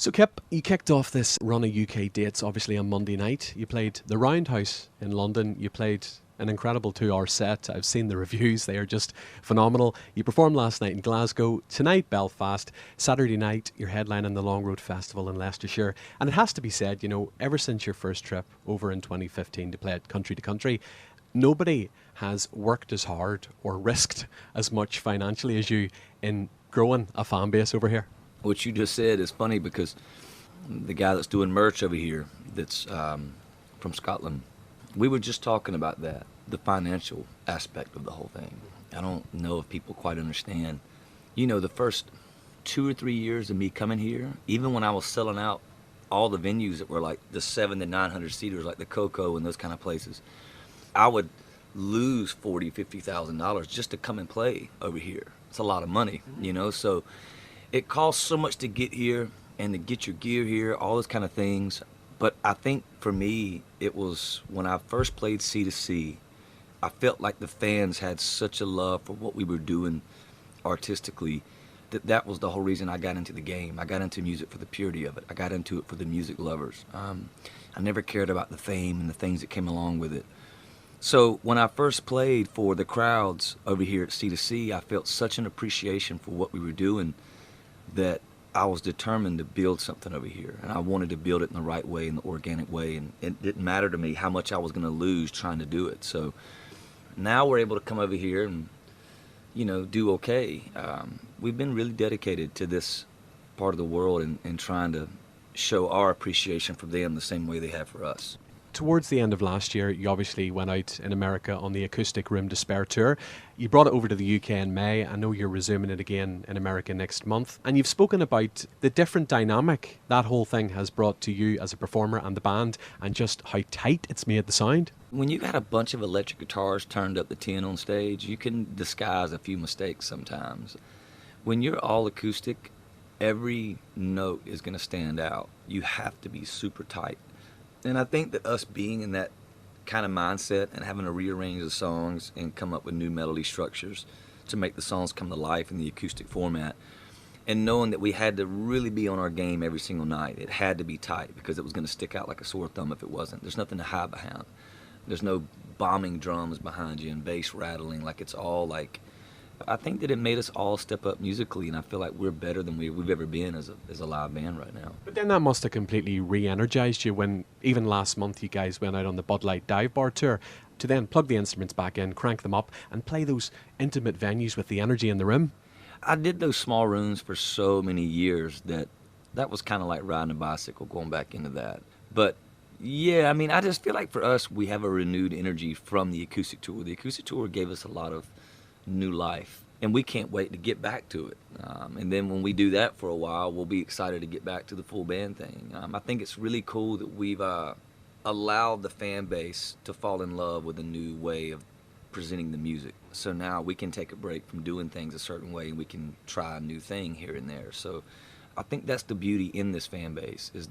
So, Kip, you kicked off this run of UK dates obviously on Monday night. You played the Roundhouse in London. You played an incredible 2 hour set. I've seen the reviews, they are just phenomenal. You performed last night in Glasgow, tonight Belfast, Saturday night you're headlining the Long Road Festival in Leicestershire. And it has to be said, ever since your first trip over in 2015 to play it country to country, nobody has worked as hard or risked as much financially as you in growing a fan base over here. What you just said is funny because the guy that's doing merch over here that's from Scotland, we were just talking about that, the financial aspect of the whole thing. I don't know if people quite understand. The first 2 or 3 years of me coming here, even when I was selling out all the venues that were like the 700 to 900 seaters, like the Coco and those kind of places, I would lose $40,000, $50,000 just to come and play over here. It's a lot of money, so it costs so much to get here and to get your gear here, all those kind of things. But I think for me, it was when I first played C2C, I felt like the fans had such a love for what we were doing artistically that was the whole reason I got into the game. I got into music for the purity of it. I got into it for the music lovers. I never cared about the fame and the things that came along with it. So when I first played for the crowds over here at C2C, I felt such an appreciation for what we were doing that I was determined to build something over here, and I wanted to build it in the right way, in the organic way, and it didn't matter to me how much I was going to lose trying to do it. So now we're able to come over here and do okay. We've been really dedicated to this part of the world and trying to show our appreciation for them the same way they have for us. Towards the end of last year, you obviously went out in America on the Acoustic Room to Spare tour. You brought it over to the UK in May. I know you're resuming it again in America next month. And you've spoken about the different dynamic that whole thing has brought to you as a performer and the band, and just how tight it's made the sound. When you've got a bunch of electric guitars turned up to 10 on stage, you can disguise a few mistakes sometimes. When you're all acoustic, every note is going to stand out. You have to be super tight. And I think that us being in that kind of mindset and having to rearrange the songs and come up with new melody structures to make the songs come to life in the acoustic format, and knowing that we had to really be on our game every single night. It had to be tight because it was going to stick out like a sore thumb if it wasn't. There's nothing to hide behind. There's no bombing drums behind you and bass rattling. Like, it's all like, I think that it made us all step up musically, and I feel like we're better than we've ever been as a live band right now. But then that must have completely re-energized you when, even last month, you guys went out on the Bud Light Dive Bar tour to then plug the instruments back in, crank them up, and play those intimate venues with the energy in the room. I did those small rooms for so many years that was kind of like riding a bicycle, going back into that. But yeah, I mean, I just feel like for us, we have a renewed energy from the acoustic tour. The acoustic tour gave us a lot of new life, and we can't wait to get back to it. And then when we do that for a while, we'll be excited to get back to the full band thing. I think it's really cool that we've allowed the fan base to fall in love with a new way of presenting the music. So now we can take a break from doing things a certain way, and we can try a new thing here and there. So I think that's the beauty in this fan base, is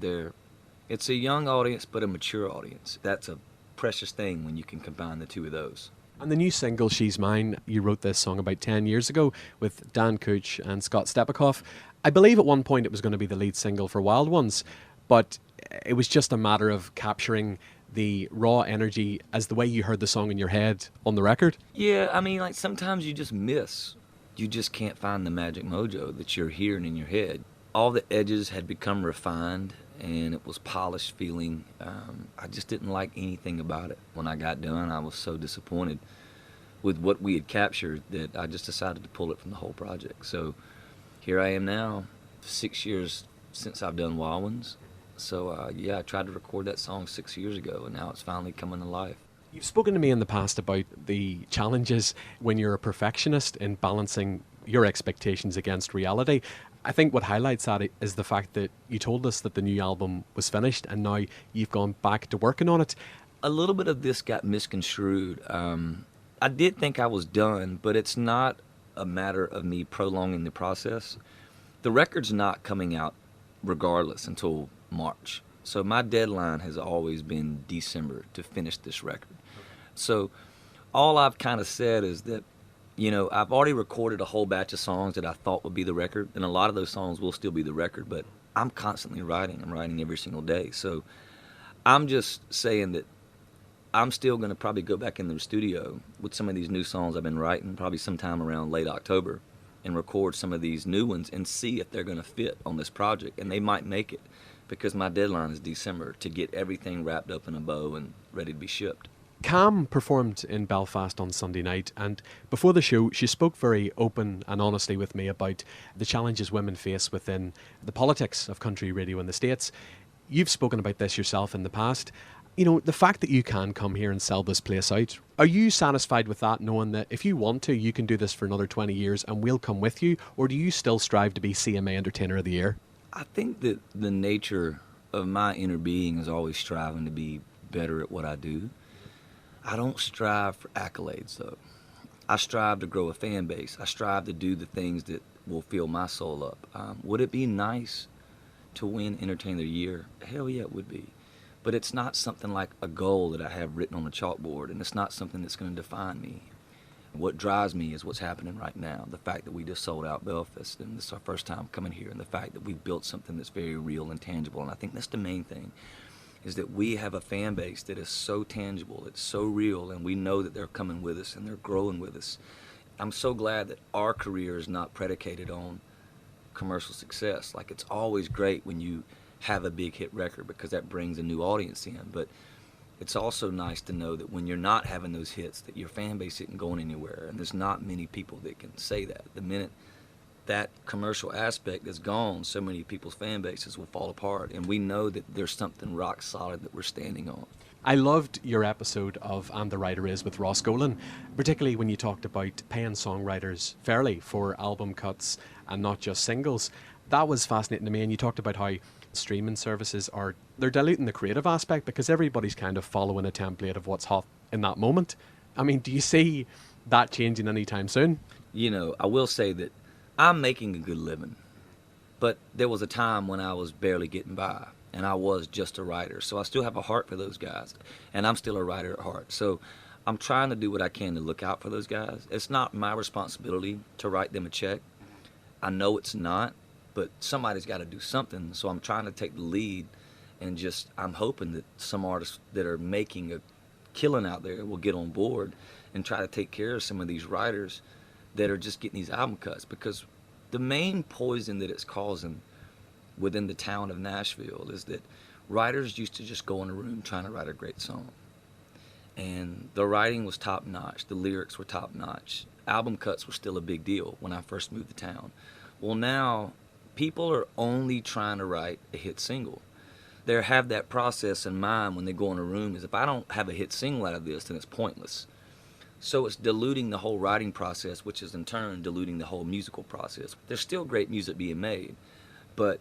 it's a young audience but a mature audience. That's a precious thing when you can combine the two of those. And the new single, She's Mine, you wrote this song about 10 years ago with Dan Cooch and Scott Stepikoff. I believe at one point it was going to be the lead single for Wild Ones, but it was just a matter of capturing the raw energy as the way you heard the song in your head on the record. Yeah, I mean, like, sometimes you just miss. You just can't find the magic mojo that you're hearing in your head. All the edges had become refined, and it was polished feeling. I just didn't like anything about it. When I got done, I was so disappointed with what we had captured that I just decided to pull it from the whole project. So here I am now, 6 years since I've done Wild Ones. So yeah, I tried to record that song 6 years ago, and now it's finally coming to life. You've spoken to me in the past about the challenges when you're a perfectionist in balancing your expectations against reality. I think what highlights that is the fact that you told us that the new album was finished and now you've gone back to working on it. A little bit of this got misconstrued. I did think I was done, but it's not a matter of me prolonging the process. The record's not coming out regardless until March. So my deadline has always been December to finish this record. So all I've kind of said is that, I've already recorded a whole batch of songs that I thought would be the record, and a lot of those songs will still be the record, but I'm constantly writing. I'm writing every single day. So I'm just saying that I'm still going to probably go back into the studio with some of these new songs I've been writing, probably sometime around late October, and record some of these new ones and see if they're going to fit on this project. And they might make it, because my deadline is December to get everything wrapped up in a bow and ready to be shipped. Cam performed in Belfast on Sunday night, and before the show she spoke very open and honestly with me about the challenges women face within the politics of country radio in the States. You've spoken about this yourself in the past. You know, the fact that you can come here and sell this place out, are you satisfied with that, knowing that if you want to, you can do this for another 20 years and we'll come with you? Or do you still strive to be CMA Entertainer of the Year? I think that the nature of my inner being is always striving to be better at what I do. I don't strive for accolades, though. I strive to grow a fan base. I strive to do the things that will fill my soul up. Would it be nice to win Entertainer of the Year? Hell yeah, it would be. But it's not something like a goal that I have written on a chalkboard, and it's not something that's going to define me. What drives me is what's happening right now. The fact that we just sold out Belfast, and this is our first time coming here, and the fact that we've built something that's very real and tangible. And I think that's the main thing, is that we have a fan base that is so tangible, it's so real, and we know that they're coming with us and they're growing with us. I'm so glad that our career is not predicated on commercial success. Like, it's always great when you have a big hit record, because that brings a new audience in, but it's also nice to know that when you're not having those hits, that your fan base isn't going anywhere, and there's not many people that can say that. The minute that commercial aspect is gone, so many people's fan bases will fall apart, and we know that there's something rock solid that we're standing on. I loved your episode of And the Writer Is with Ross Golan, particularly when you talked about paying songwriters fairly for album cuts and not just singles. That was fascinating to me, and you talked about how streaming services they're diluting the creative aspect because everybody's kind of following a template of what's hot in that moment. I mean, do you see that changing anytime soon? You know, I will say that I'm making a good living, but there was a time when I was barely getting by, and I was just a writer. So I still have a heart for those guys, and I'm still a writer at heart. So I'm trying to do what I can to look out for those guys. It's not my responsibility to write them a check. I know it's not, but somebody's got to do something. So I'm trying to take the lead, and I'm hoping that some artists that are making a killing out there will get on board and try to take care of some of these writers that are just getting these album cuts, because the main poison that it's causing within the town of Nashville is that writers used to just go in a room trying to write a great song, and the writing was top notch, the lyrics were top notch, album cuts were still a big deal when I first moved to town. Well, now people are only trying to write a hit single. They have that process in mind when they go in a room, is if I don't have a hit single out of this, then it's pointless. So it's diluting the whole writing process, which is in turn diluting the whole musical process. There's still great music being made, but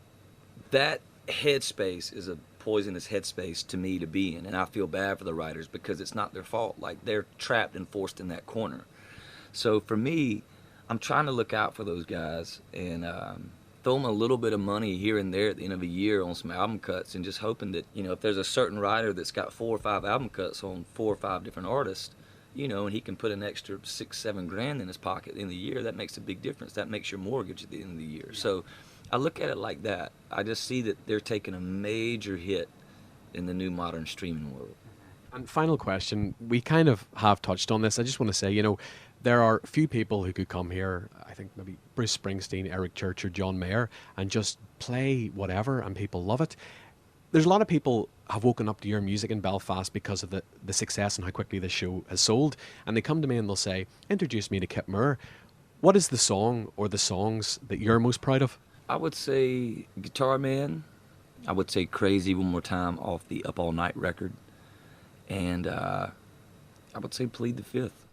that headspace is a poisonous headspace to me to be in, and I feel bad for the writers because it's not their fault. Like, they're trapped and forced in that corner. So for me, I'm trying to look out for those guys and throw them a little bit of money here and there at the end of a year on some album cuts, and just hoping that, you know, if there's a certain writer that's got 4 or 5 album cuts on 4 or 5 different artists, you know, and he can put an extra $6-7 grand in his pocket at the end of the year, that makes a big difference. That makes your mortgage at the end of the year. So I look at it like that. I just see that they're taking a major hit in the new modern streaming world. And final question, we kind of have touched on this. I just want to say, you know, there are few people who could come here, I think maybe Bruce Springsteen, Eric Church or John Mayer, and just play whatever and people love it. There's a lot of people have woken up to your music in Belfast because of the success and how quickly the show has sold, and they come to me and they'll say, introduce me to Kip Moore. What is the song or the songs that you're most proud of? I would say Guitar Man. I would say Crazy One More Time off the Up All Night record. And I would say Plead the Fifth.